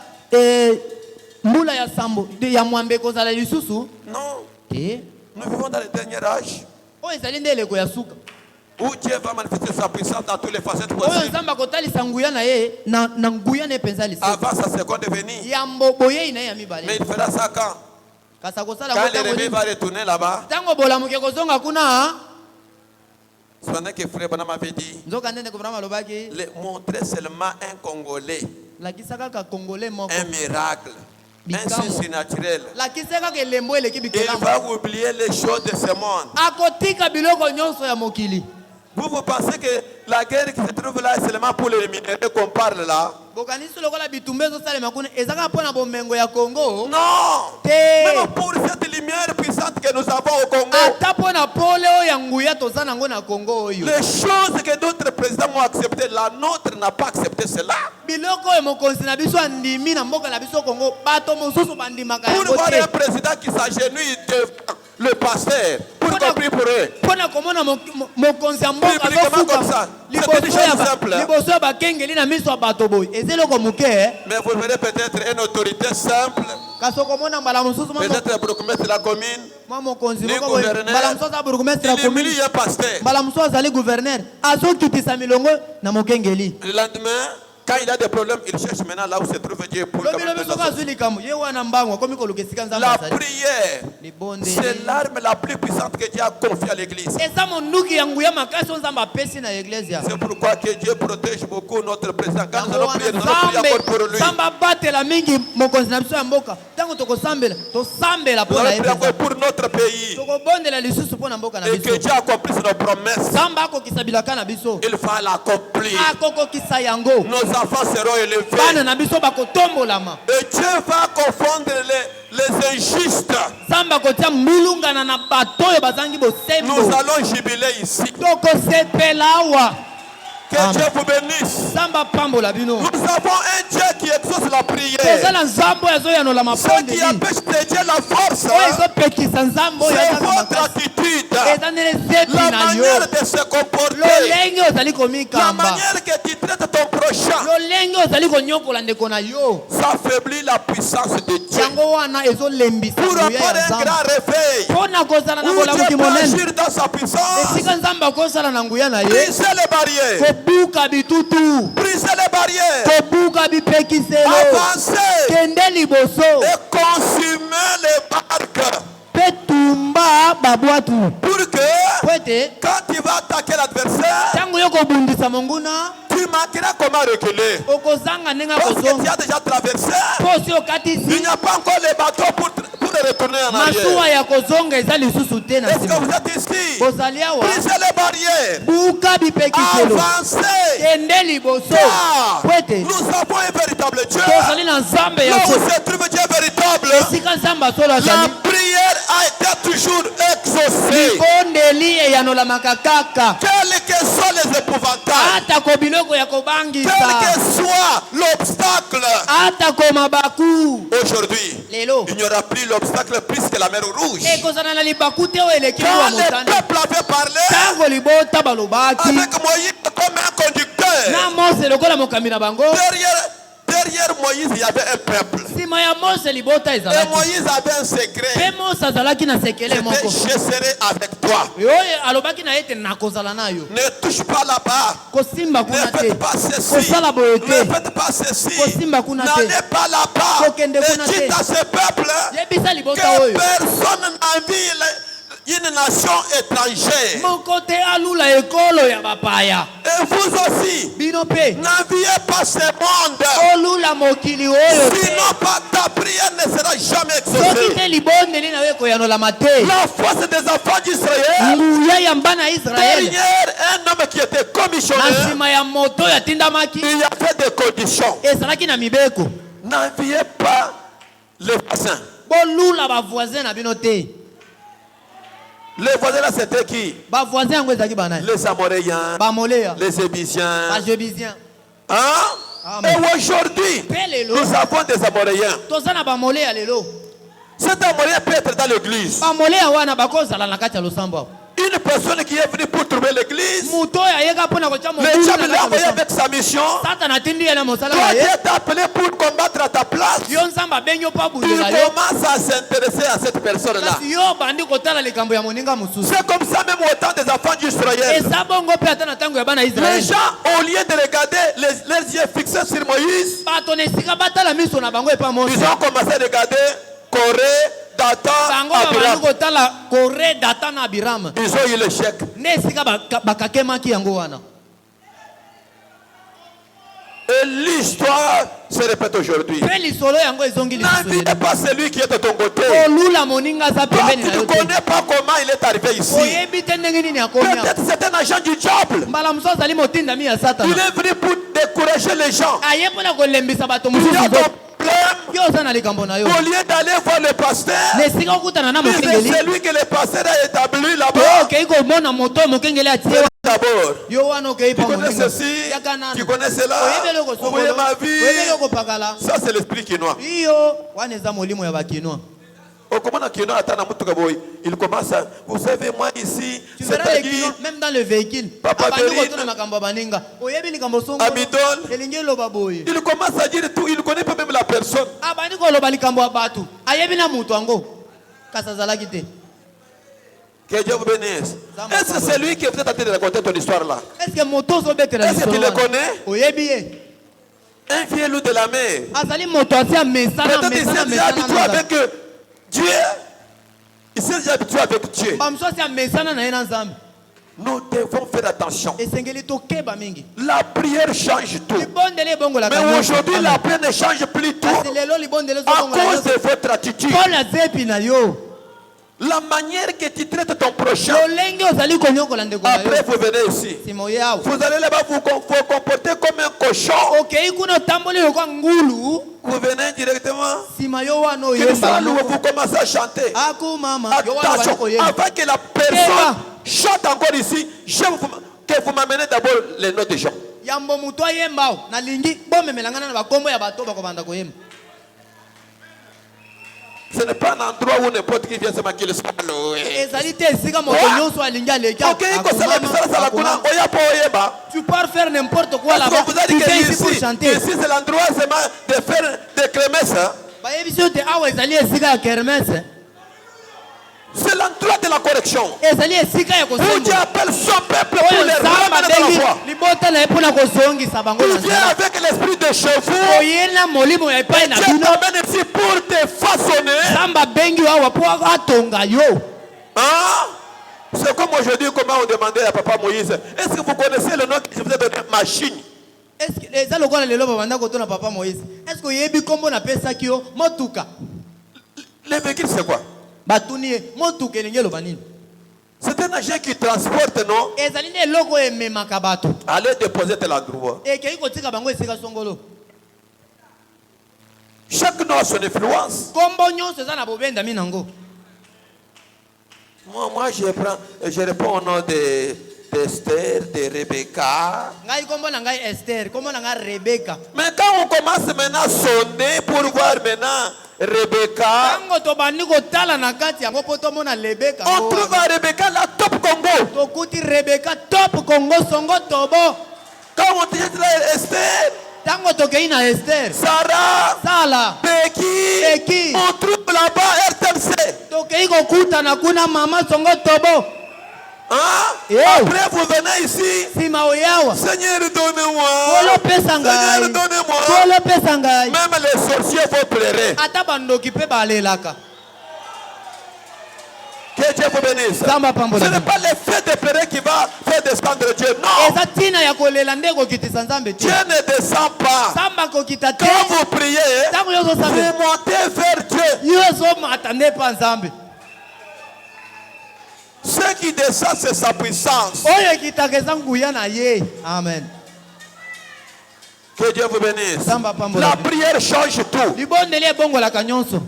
mbula ya sambo ya mwambe kozala lisusu. Non. Eh? Nous vivons dans le dernier âge Oyo ezali nde eleko ya suka. où Dieu va manifester sa puissance dans toutes les facettes Oyo possibles. Nzambe akotalisa nguya na ye na nguya na penza lisusu. Avant sa seconde venue. Ya mboboye na ya Mais mibale. il fera ça quand? Kasa kosala Quand le kotango réveil ni. va retourner là-bas. Tango bolamuke kozonga kuna. Pendant que Frère Bonham avait dit, Nzoka ndende kobrama lobaki. montrer seulement un Congolais, Lakisa kaka Congolais moko. un miracle, un Bikambo. signe naturel. Lakisa kaka elembo eleki Il bikolambo. va oublier les choses de ce monde. Akotika biloko nyonso ya mokili. Vous pensez que la guerre qui se trouve là est seulement pour les minéraux qu'on parle là? Bokanisi lokola bitumba ezosalema kuna ezaka mpona bomengo ya Congo. Non! Te. Même pour cette lumière puissante que nous avons au Congo, Ata mpona pole oyo ya nguya toza nango na Congo oyo. les choses que d'autres présidents ont acceptées, la nôtre n'a pas accepté cela. Biloko oyo mokonzi na biso andimi na mboka na biso Congo bato mosusu bandimaka Pour yango voir te. un président qui s'agenouille devant le pasteur, pour Voilà. compris pour eux. Mpona komona mokonzi ya mboka Publiquement comme ça. C'est une chose simple. liboso ya bakengeli na miso ya bato boye eza eloko moke. Mais vous verrez peut-être une autorité simple, Kasi okomona mbala mosusu peut-être le bourgmestre de la commune, mwa mokonzi ni moko boye gouverneur, mbala mosusu aza bourgmestre ya il commune humilie un pasteur. mbala mosusu azali gouverneur azokitisa milongo na mokengeli. Le lendemain, quand il a des problèmes, il cherche maintenant là où se trouve Dieu pour lobi soki azwi likambo ye wana mbango akomi koluka esika Nzambe la azali. prière, Libondeli. c'est l'arme la plus puissante que Dieu a confiée à l'église. eza monduki ya nguya makasi oyo Nzambe apesi na eglezia. C'est pourquoi que Dieu protège beaucoup notre président. Quand nous Yango allons wana prier, nous allons prier encore pour lui. Nzambe abatela mingi mokonzi na biso ya mboka ntango tokosambela tosambela Nous mpo na allons ye prier encore mpenza. pour notre pays. tokobondela lisusu mpo na mboka na Et que biso. Dieu accomplisse nos promesses. Nzambe akokisa bilaka na biso Il va l'accomplir. akokokisa yango. Nos enfants seront élevés. bana na biso bakotombolama. Et Dieu va confondre les injustes. Nzambe akotia mbulungana na bato oyo bazangi Nous bosembo. allons jubiler ici. tokosepela awa. Que Amen. Dieu vous bénisse. Nzambe apambola bino. Nous avons un Dieu qui exauce la toza prière. na Nzambe oyo azoyanola Ce qui mapondeli empêche de Dieu la force, oyo ezopekisa Nzambe oyo c'est aza na votre makasi. attitude. eza ndenge zepi La na yo manière de se comporter. lolenge ozali La komikamba manière que tu traites ton prochain. lolenge ozali konyokola ndeko na yo Ça affaiblit la puissance de Dieu. yango wana ezolembisa Pour nguya avoir ya un Nzambe grand réveil, mpona où Dieu peut agir dans sa puissance. Brisez les barrières. Brisez les barrières. Avancez. Et consumez les barques. Pour que quand tu vas attaquer l'adversaire, tu manqueras comment reculer. Parce que tu as déjà traversé. Il n'y a pas encore les bateaux pour retourner en arrière. Est-ce que vous êtes ici? Brisez les barrières. Avancez. Car nous avons un véritable Dieu. Là où se trouve Dieu véritable, la prière a été toujours exaucée. Quels que soient les épouvantails, quel que soit l'obstacle, aujourd'hui, il n'y aura plus l'obstacle plus que la mer Rouge. Quand le peuple avait parlé avec Moïse comme un conducteur, derrière Moïse, il y avait un peuple. Et Moïse avait un secret. Je serai avec toi. Ne touche pas là-bas. Ne faites pas ceci. Ne faites pas ceci. N'allez pas là-bas. Et dites à ce peuple que personne n'envie une nation étrangère. Et vous aussi, n'enviez pas ce monde. Sinon, ta prière ne sera jamais exaucée. La force des enfants d'Israël, derrière un homme qui était commissionnaire, il a fait des conditions. N'enviez pas les voisins. Les voisins là c'était qui? Les Amoréens, les Ébysiens. Hein? Et aujourd'hui, nous avons des Amoréens. Cet Amoréen peut être dans l'église. Une personne qui est venue pour trouver l'église, le diable l'a envoyé avec sa mission. Toi, Dieu t'a appelé pour combattre à ta place. Tu commences à s'intéresser à cette personne-là. C'est comme ça même au temps des enfants d'Israël. Les gens, au lieu de regarder leurs yeux fixés sur Moïse, ils ont commencé à regarder Corée, Datan, Abiram. Ils ont eu l'échec. Et l'histoire se répète aujourd'hui. N'envie pas celui qui est de ton côté. Toi, tu ne connais pas comment il est arrivé ici. Peut-être c'est un agent du diable. Il est venu pour décourager les gens. Il y a des problèmes. Au lieu d'aller voir le pasteur, c'est lui que le pasteur a établi là-bas. D'abord, tu connais ceci, tu connais cela, vous voyez ma vie. Ça c'est l'esprit quinois. Il commence à, vous savez, moi ici, c'est-à-dire, même dans le véhicule, Papa Abidol, il commence à dire tout, il ne connaît pas même la personne. Que Dieu vous bénisse. Est-ce que c'est lui qui est peut-être en train de raconter ton histoire là? Est-ce que tu le connais? Un vieux loup de la mer. Peut-être il s'est déjà habitué avec Dieu. Il s'est déjà habitué avec Dieu. Nous devons faire attention. La prière change tout. Mais aujourd'hui, la prière ne change plus tout à cause de votre attitude. La manière que tu traites ton prochain. Après, vous venez ici. Vous allez là-bas vous comporter comme un cochon. Vous venez directement. Vous commencez à chanter. Attention, avant que la personne chante encore ici, je veux que vous m'amenez d'abord les noms des gens. Ce n'est pas un endroit où n'importe qui vient se maquiller le salon. Tu peux faire n'importe quoi là-bas. Tu viens ici pour chanter. Ici c'est l'endroit de faire des crémesses. C'est l'endroit de la correction. ezali esika ya Où Dieu kosembola appelle son peuple pour oyo les nzambe ramener dans la abengi foi. libota na ye mpona kozongisa bango na Il vient nzela avec l'esprit de chevaux. oye na molimo ya epai na Dieu bino t'amène ici pour te façonner. nzambe abengi yo awa mpo atonga yo Hein? C'est comme aujourd'hui, comment on demandait à Papa Moïse, est-ce que vous connaissez le nom que je vous ai donné? Machine. eza lokola lelo babanda kotuna papa moïse estce oyebi nkombo napesaki yo motuka Les véhicules, c'est quoi? batuni ye motuka elingi eloba nini C'est un agent qui transporte, non? ezali nde eloko oyo ememaka bato Allez déposer tel endroit. ekei kotika bango esika songolo Chaque nom a son influence. nkombo nyonso eza na bobendami nango Moi, je réponds au nom d'Esther, de Rebecca. ngai nkombo na ngai ester nkombo na ngai rebeka Mais quand on commence maintenant à sonner pour voir maintenant Rebecca, ntango tobandi kotala na kati yango mpo tomona rebeka on trouve à Rebecca la top Congo. tokuti rebeka top kongo songo tobo Quand on dit Esther, ntango tokei na ester Sarah, sala Becky, on trouve là-bas RTLC. tokei kokutana kuna mama songo tobo Hein? Yo. Après, vous venez ici. nsima oyawa Seigneur, donnez-moi. kolopesa ngai Seigneur, donnez-moi. kolopesa ngai Même les sorciers vont pleurer. ata bandoki mpe balelaka Que Dieu vous bénisse. Samba pambola. Ce n'est pas le fait de pleurer qui va faire descendre Dieu. Non. eza ntina ya kolela nde ekokitisa nzambe te Dieu ne descend pas. nzambe akokita te Quand vous priez, ntango yo ozosambela vous montez vers Dieu. yo ozomata nde mpa nzambe Ce qui descend, c'est sa puissance. oyo ekitaka eza nguya na ye amen Que Dieu vous bénisse. Samba pambola. La prière change tout. libondeli ebongolaka nyonso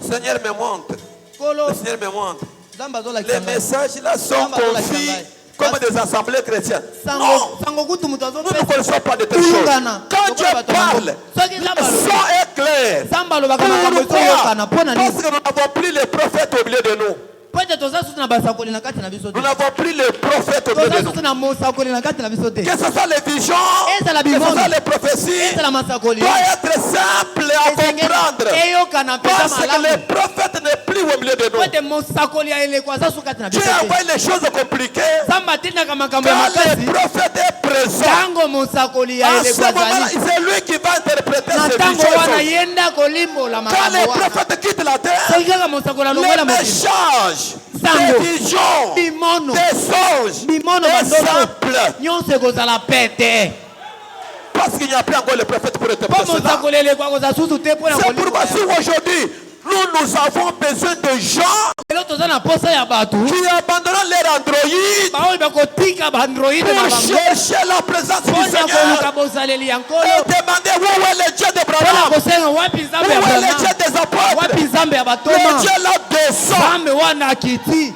Seigneur me montre. kolo Le Seigneur me montre. nzambe Les azolakisa ngai messages là sont Samba azolakisa confiés ngai. comme des assemblées chrétiennes. sango Non. sango kutu moto Nous ne azopesa connaissons pas de telles choses. Tulungana. Quand Dieu Lokola bato parle, bango. Soki le nzambe alobi. son est clair. nzambe alobaka makambo ezoyokana mpo na Parce nini que nous n'avons plus les prophètes au milieu de nous. po ete toza susu na basakoli na kati na biso te Nous n'avons plus les prophètes au milieu toza de nous. susu na mosakoli na kati na biso te Que ce soit les visions, ezala que ce bimono soit les prophéties, ezala masakoli doit être simple à comprendre. eyokana mpenza Parce que les malamu prophètes n'est plus au milieu de po nous. ete mosakoli ya eleko aza su kati na Dieu biso te envoie les choses compliquées. nzambe atindaka makambo ya Quand makasi le prophète est présent, ntango mosakoli ya en ce eleko moment-là, azali c'est lui qui va interpréter na ces ntango wana visions. ye nde akolimbola Quand makambo les wana prophètes quittent la terre, soki kaka mosakoli alongola les mokili messages, Sango. des visions, bimono des songes, bimono des bandoto simples. nyonso ekozala pete Parce qu'il n'y a plus encore le prophète pour mpo interpréter cela. mosakoli eleko akozala susu te mpo na C'est pourquoi si kolimbola aujourd'hui, nous avons besoin de gens lelo toza na posa ya bato qui abandonnent leur androïde baoyo bakotika baandroide na pour bango chercher la présence du mpona Seigneur koluka bozaleli ya et nkolo demander où est le Dieu mpona d'Abraham, kosenga wapi où nzambe ya est le Dieu abraham des apôtres, wapi nzambe ya le batoma Dieu là descend. nzambe wana akiti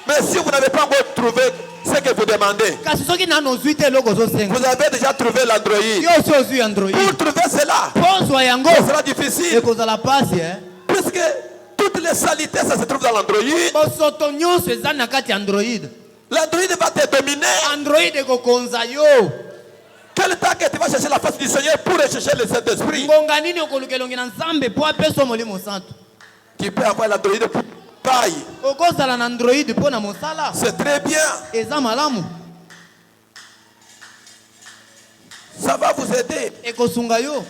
Mais si vous n'avez pas encore trouvé ce que vous demandez, kasi soki nano ozwi te eloko ozosenga vous avez déjà trouvé l'androïde. yo osi ozwi android Pour trouver cela, mpo ozwa yango ce sera difficile. ekozala pasi Puisque toutes les saletés, ça se trouve dans l'androïde. bosoto nyonso eza na kati ya android L'androïde va te dominer. android ekokonza yo Quel temps que tu vas chercher la face du Seigneur pour rechercher le Saint-Esprit ngonga nini okoluka elongi na nzambe mpo apesa molimo santo qui peut avoir l'androïde pour taille. okozala na android mpo na mosala C'est très bien. eza malamu Ça va vous aider. ekosunga yo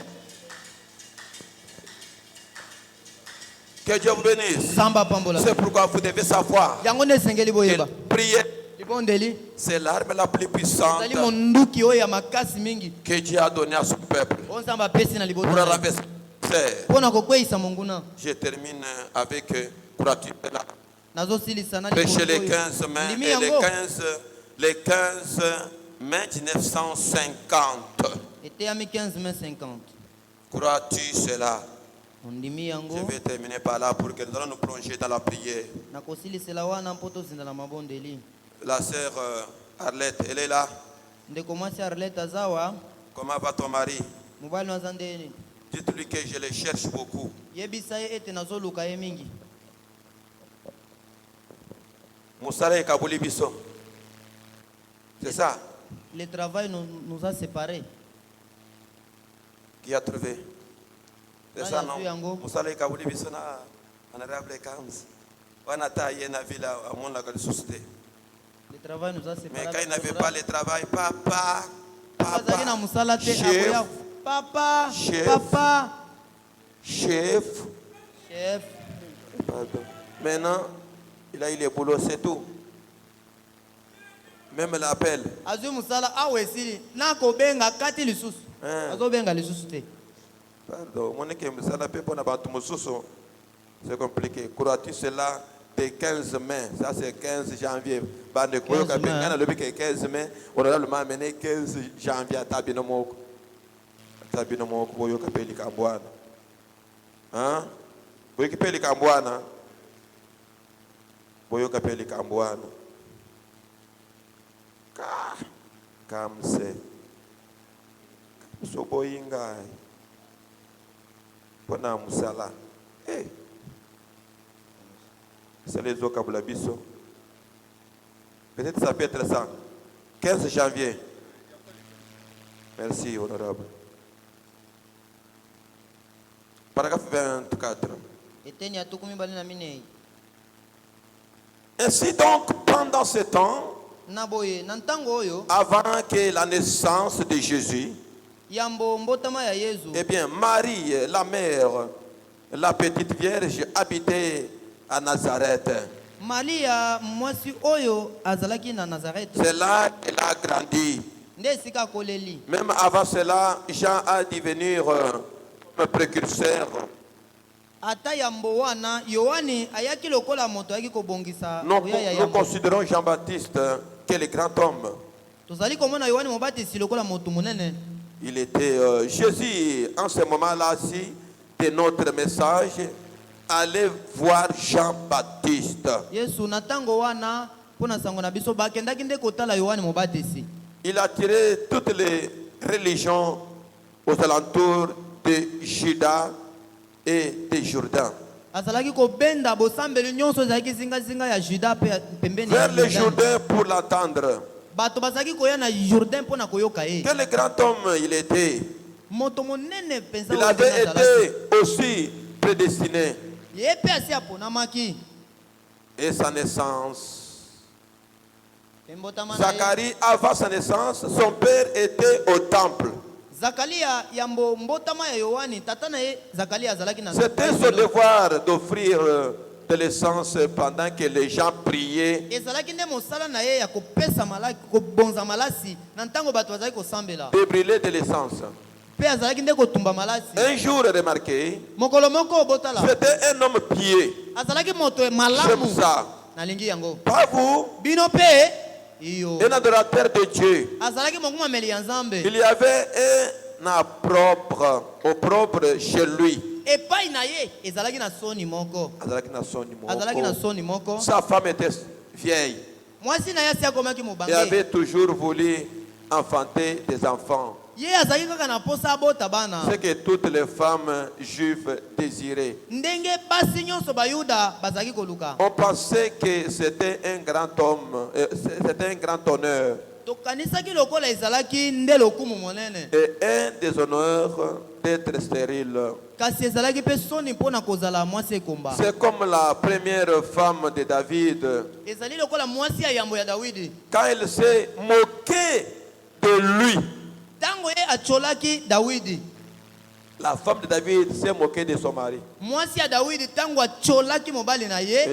Que Dieu vous bénisse. samba pambola C'est pourquoi vous devez savoir yango nde esengeli que boyeba prier, libondeli c'est l'arme la plus puissante ezali monduki oyo ya makasi mingi que Dieu a donnée à son peuple oyo nzambe apesi na pour libota na ye. renverser les adversaires. mpo na kokweyisa monguna Je termine avec crois-tu là. nazosilisa nani Prêcher les oyo. 15 mai Ndimi et yango les 15 mai 1950. eteyami 15 mai 50 Crois-tu cela? ondimi yango Je vais terminer par là pour que nous allons nous plonger dans la prière. nakosilisela wana mpo tozinda na mabondeli La sœur Arlette, elle est là. ndeko mwasi arlet azawa Comment va ton mari? mobali no aza ndeni Dites-lui que je le cherche beaucoup. yebisa ye ete nazoluka ye mingi Moussala et Kabouli Bisso. C'est ça le travail nous a séparés qui a trouvé. C'est ça, non? Vous savez qu'à vous les bisons, honorable Kams, on a taillé la ville à mon lac de société. Le travail nous a séparés. Mais quand il n'avait pas le travail, papa, chef, papa, chef, papa, chef. chef. Pardon. Maintenant, il a eu le boulot, c'est tout. Même l'appel. Azu musala awesili na ko benga kati lisusu. Azo benga lisusu te. Pardon, mon équipe ça la paix pour na bantu mususu. C'est compliqué. Crois-tu cela de 15 mai, ça c'est 15 janvier. Bande koyo ka benga le 15 mai, on a le mené 15 janvier à tabino moko. Tabino moko koyo ka peli kambwana. Hein? Boyo ka peli kambwana. Boyo ka peli kambwana. Kamse soboyinga pona musala c'est les okabula biso peut-être ça peut être ça 15 janvier. Merci honorable. Paragraphe 24. Ainsi donc pendant ce temps, avant que la naissance de Jésus, eh bien, Marie, la mère, la petite vierge, habitait à Nazareth. C'est là qu'elle a grandi. Même avant cela, Jean a devenu un précurseur. Nous considérons Jean-Baptiste quel grand homme. Il était Jésus en ce moment-là-ci de notre message. Allez voir Jean-Baptiste. Il a tiré toutes les religions aux alentours de Juda et de Jourdain. Vers le Jourdain pour l'entendre. Quel grand homme il était. Il avait été aussi prédestiné. Et sa naissance. Zacharie, avant sa naissance, son père était au temple. C'était son devoir d'offrir de l'essence pendant que les gens priaient. De brûler de l'essence. Un jour remarqué, c'était un homme pieux. J'aime ça. Pas vous, un adorateur de Dieu. Il y avait un opprobre chez lui. Sa femme était vieille. Il avait toujours voulu enfanter des enfants. C'est que toutes les femmes juives désiraient. On pensait que c'était un grand homme, c'était un grand honneur. Et un des honneurs d'être stérile. C'est comme la première femme de David. Quand elle s'est moquée de lui. La femme de David s'est moquée de son mari. Elle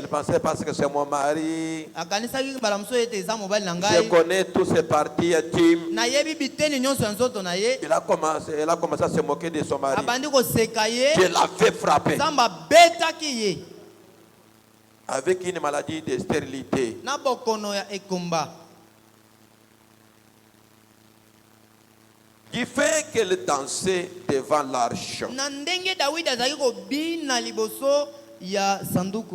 pensait parce que c'est mon mari. Je connais tous ses parties intimes. Elle a commencé à se moquer de son mari. Je l'avais frappé. Avec une maladie de stérilité. Qui fait qu'elle dansait devant l'arche.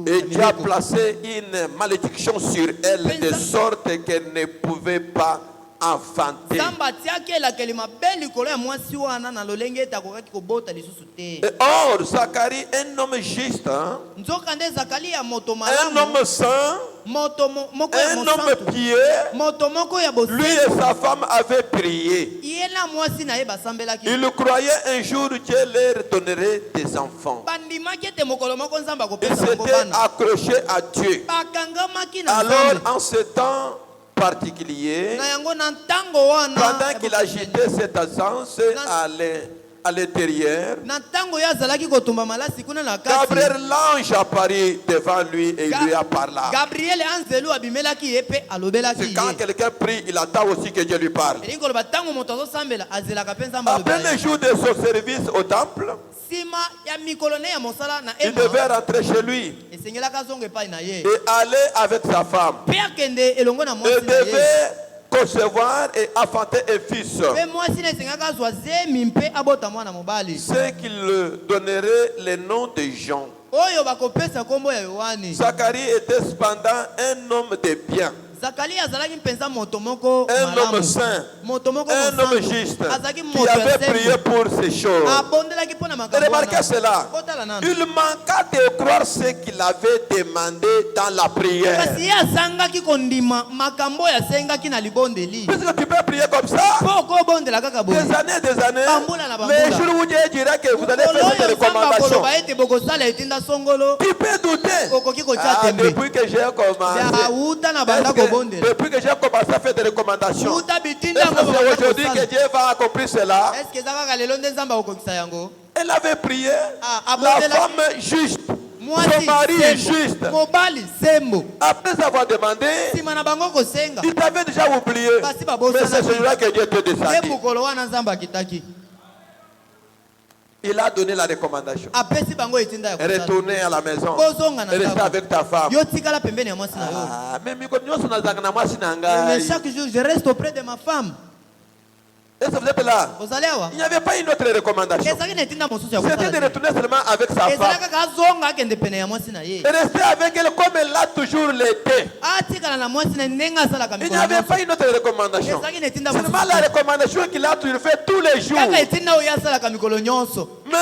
Et Dieu a placé une malédiction sur elle de sorte qu'elle ne pouvait pas enfanté. Nzambe atiaki elakeli mabe likolo ya mwasi wana na lolenge ete akokaki kobota lisusu te. Et or, Zacharie, un homme juste, hein, Nzokande Zakari ya moto un malamu, homme saint, moto moko ya un homme mosantu, pieux, moto moko ya lui et bosantu. sa femme avaient prié. Ye na mwasi na ye basambelaki. Il croyait un jour Dieu leur donnerait des enfants. Bandimaki ete mokolo moko Nzambe Il akopesa bango s'était bana. accroché à Dieu. Bakangamaki na Alors, Nzambe. en ce temps particulier, Na yango na ntango wana, pendant qu'il agitait cette essence à l'intérieur, na ntango ye azalaki kotumba malasi kuna na kati, Gabriel l'ange apparut devant lui et il lui a parlé. Gabriel anzelu abimelaki ye pe alobelaki C'est ye. quand quelqu'un prie, il attend aussi que Dieu lui parle. Elingi koloba ntango moto azosambela azelaka mpe Nzambe Après alobela le ye. jour de son service au temple, Nsima ya mikolo ne ya mosala na il Ema, devait rentrer chez lui esengelaka azonga epai na ye. et aller avec sa femme. Mpe akende elongo na Il mwasi na ye. devait concevoir et enfanter un fils. Mpe mwasi na esengaka azwa zemi mpe abota mwana mobali. C'est qu'il donnerait le nom de Jean. Oyo bakopesa kombo ya Yohani. Zacharie était cependant un homme de bien, Zakari azalaki mpenza moto moko un homme malamu. saint, Moto moko un homme mosantu. juste, Azalaki qui moto ya avait sembo. prié pour ces choses. Abondelaki mpona Et makambo remarquez wana. cela. Kotala nanu. Il manqua de croire ce qu'il avait demandé dans la prière. Kasi ye asangaki kondima makambo oyo asengaki na libondeli. Puisque tu peux prier comme ça, Mpo okobondela kaka boye. des années, Bambula na bambula. les jours où Dieu dira que vous allez faire Mokolo cette oyo Nzambe recommandation, akoloba ete bokosala etinda songolo. tu peux douter. Okoki kotia tembe. Depuis que j'ai commencé, Ya uta na banda est-ce que kobondela. depuis que j'ai commencé à faire des recommandations, Uta est-ce bitinda que ngo c'est banda aujourd'hui kosala. que Dieu va accomplir cela? Est-ce que eza kaka lelo nde Nzambe akokokisa yango? Elle avait prié, Ah, la abondela- femme juste, son Mwasi mari sembo. juste. Mobali sembo. Après avoir demandé, Nsima na bango kosenga. il t'avait déjà oublié. Basi Mais babosana. c'est celui-là que Dieu te Ye descendit. mokolo wana Nzambe akitaki. Il a donné la recommandation. Apesi bango etinda ya kosala. Retourner à la maison. Bozonga na Rester ndako. avec ta femme. Yo tikala pembeni ya mwasi na yo. Ah, mais mikolo nyonso nazalaka na mwasi na Mais ngai. chaque jour je reste auprès de ma femme. Est-ce que vous êtes là? Ozali awa? Il n'y avait pas une autre recommandation. Ezalaki na etinda mosusu ya C'était de kosala. retourner seulement avec sa Ezalaki femme. kaka azonga akende pene ya mwasi na ye. Et rester avec elle comme elle l'a toujours l'été. Atikala na mwasi na ndenge asalaka Il n'y mikolo avait nyonso. pas une autre recommandation. Ezalaki na etinda Seulement mosusu. la recommandation qu'il a toujours fait tous les jours. Kaka etinda oyo asalaka mikolo nyonso. Mais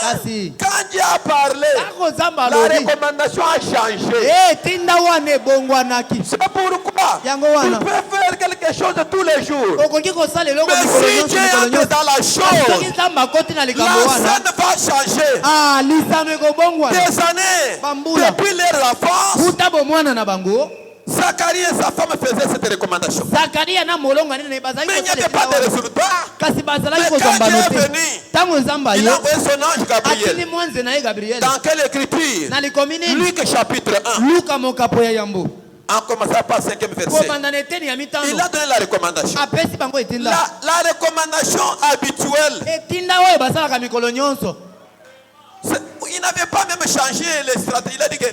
Kasi. quand Dieu a parlé, Tako Nzambe la alobi. recommandation a changé. Etinda wana ebongwanaki. C'est pourquoi Yango tu wana. peux faire quelque chose tous les jours. Okoki kosala eloko Mais mikolo si nyonso Dieu mikolo entre nyonso. dans la Soki chose, Nzambe akoti na likambo la wana. scène va changer. Ah, lisano ekobongwana. Des années, Bambula. depuis leur enfance, Kuta bomwana na bango. Zacharie et sa femme faisaient cette recommandation. Zakaria na molonga nene bazali Mais il n'y kosala avait pas de etinda wana. résultat. Kasi bazalaki Mais kozwa quand mbano Dieu est te. venu, Ntango Nzambe il aye, a envoyé son ange atindi Gabriel. mwanze na ye Gabriel. Dans quelle écriture? Na likomi nini? Luc chapitre 1, Luka mokapo ya yambo. en commençant par 5e verset. Kobanda na eteni ya Il mitano. a donné la recommandation. Apesi bango etinda. La recommandation habituelle, Etinda oyo basalaka mikolo nyonso. il n'avait pas même changé les stratégies. Il a dit que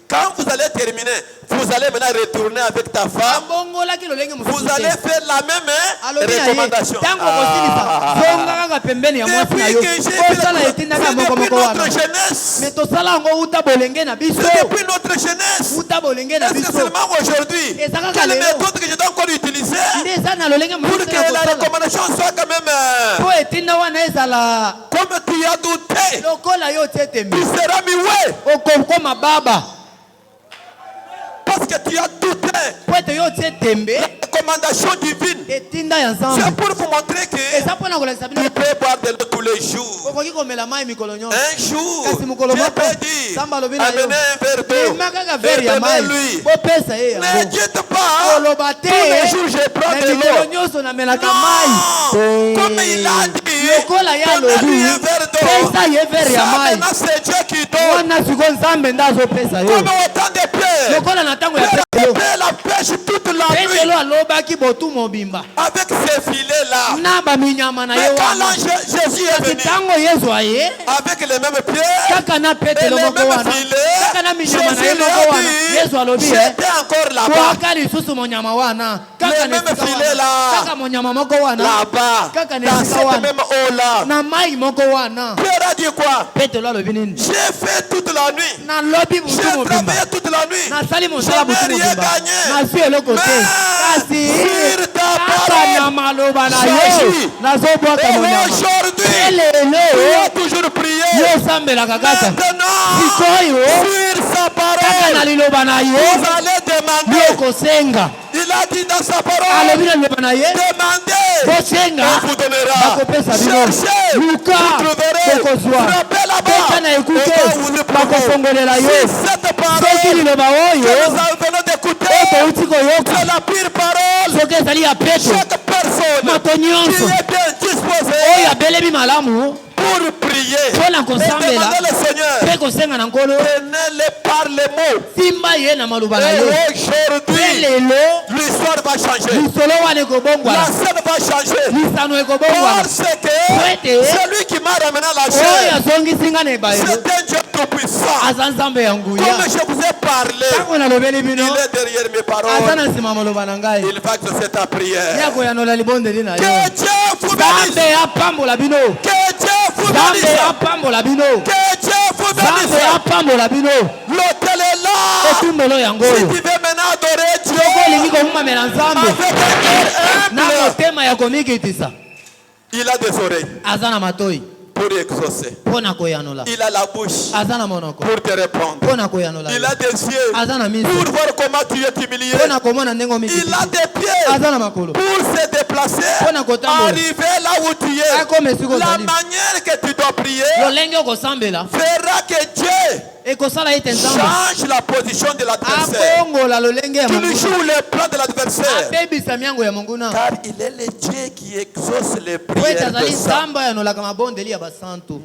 quand vous allez terminer, vous allez maintenant retourner avec ta femme. Abongolaki lolenge mosusu Vous te. allez faire la même Alobi na ye, recommandation. ntango kosilisa, zonga kaka pembeni ya mwasi na yo. Depuis que j'ai Kosala etinda kaka c'est moko depuis moko notre wana. jeunesse. Mais tosala yango uta bolenge na biso. C'est depuis notre jeunesse. Uta bolenge na Est-ce que biso. seulement aujourd'hui, Et ça, quelle lelo. méthode que je dois encore utiliser Nde eza na lolenge pour mosusu que ya la kosala. recommandation soit quand même Po etinda wana ezala comme tu as douté, lokola yo tie tembe. tu seras mieux Okokoma baba. parce que tu as douté. Po ete yo tie tembe. La recommandation divine, Etinda ya c'est Nzambe. pour vous montrer que Eza mpona kolakisa bino tu peux boire de l'eau tous les jours. okoki komela mai mikolo nyonso. Un jour, Kasi mokolo Dieu moko peut dire, Nzambe alobi na yo. amenez un verre d'eau Ema kaka vere ya et mai. donnez-lui. Bopesa ye yango. N'inquiète pas, Koloba te. tous les jours je prends Na de mikolo l'eau. nyonso namelaka Non, mai. comme il a dit, Lokola ya donnez-lui alobi. un verre d'eau. Pesa ye vere ya Ça mai. maintenant c'est Dieu qui donne. Wana siko Nzambe nde azopesa yo. Comme au temps de Pierre. Lokola na ntango ya Pierre Petelo. fait la pêche toute la nuit Petelo alobaki botu mobimba. avec ses filets là. Na baminyama na Mais ye quand wana. l'ange Jésus est Kasi venu ntango Yesu aye. avec les mêmes pierres Kaka na et Petelo les moko mêmes wana. filets, Kaka na Jésus minyama na ye lui moko a wana. Yesu dit, alobi j'étais encore là-bas, Waka lisusu monyama wana. Kaka Les na mêmes esika filets wana. là. Kaka monyama moko wana. là-bas, Kaka na dans esika cette wana. même eau là. Na mai moko wana. Pierre a dit quoi? Petelo alobi nini? J'ai fait toute la nuit. Na lobi J'ai butu mobimba. travaillé toute la nuit. Nasali Je mosala butu n'ai rien gagné. Nasi eloko te. Kasi sur ta kaka parole, na maloba na yo j'agis. nazobwaka Et monyama. aujourd'hui, Lelo tu as toujours prié. yo osambelaka kaka Maintenant, sikoyo sur sa kaka na parole, liloba na yo vous allez demander. yo kosenga. Il a dit dans sa parole, Alobi na liloba na ye demandez, bosenga on vous donnera. bakopesa bino. Cherchez, Luka vous trouverez. bokozwa. Frappez là-bas, Beta na on ekuke va vous éprouver. bakofongolela yo. Si cette Soki parole liloba que oyo nous venons d'écouter, oyo touti koyoka c'est la pire parole. soki ezali ya peto Chaque personne moto qui nyonso est bien disposée oyo abelebi malamu pour prier mpo na et kosambela demander le Seigneur, mpe kosenga na nkolo prenez-les par les mots. simba ye na maloba na Et yo mpe aujourd'hui, lelo l'histoire va changer. lisolo wana La ekobongwana scène va changer. lisano ekobongwana Parce que Souhaitez. celui qui m'a ramené la oyo chair, azongisi nga na ebayelo c'est un Dieu tout-puissant. aza nzambe ya nguya Comme je vous ai parlé, ntango nalobeli bino il est derrière mes aza paroles. na nsima maloba na ngai Il va exaucer ta ya prière. koyanola libondeli na yo Que Dieu vous bénisse. nzambe apambola bino Que Dieu vous nzambe bénisse. apambola bino Que Dieu vous nzambe bénisse. apambola bino L'autel est là. etumbelo yango Si oyo tu veux maintenant adorer Dieu soko olingi komumamela nzambe avec un cœur na humble, motema ya komikitisa il a des oreilles aza na matoi pour exaucer. mpo na koyanola Il a la bouche aza na monoko pour te répondre. mpo na koyanola Il a des yeux aza na miso pour voir comment tu es humilié. mpo na komona ndenge Il a omikitisa des pieds aza na makolo pour se déplacer, Pona kotambola. arriver là où tu es. akoma esika La ozali manière que tu dois prier lolenge okosambela fera que Dieu ekosala ete nzambe change la position de l'adversaire. abongola lolenge ya Tu lui monguna joues les plans de l'adversaire. abebisa miango ya monguna Car il est le Dieu qui exauce les po ete prières azali de saints. nzambe ayanolaka mabondeli ya basantu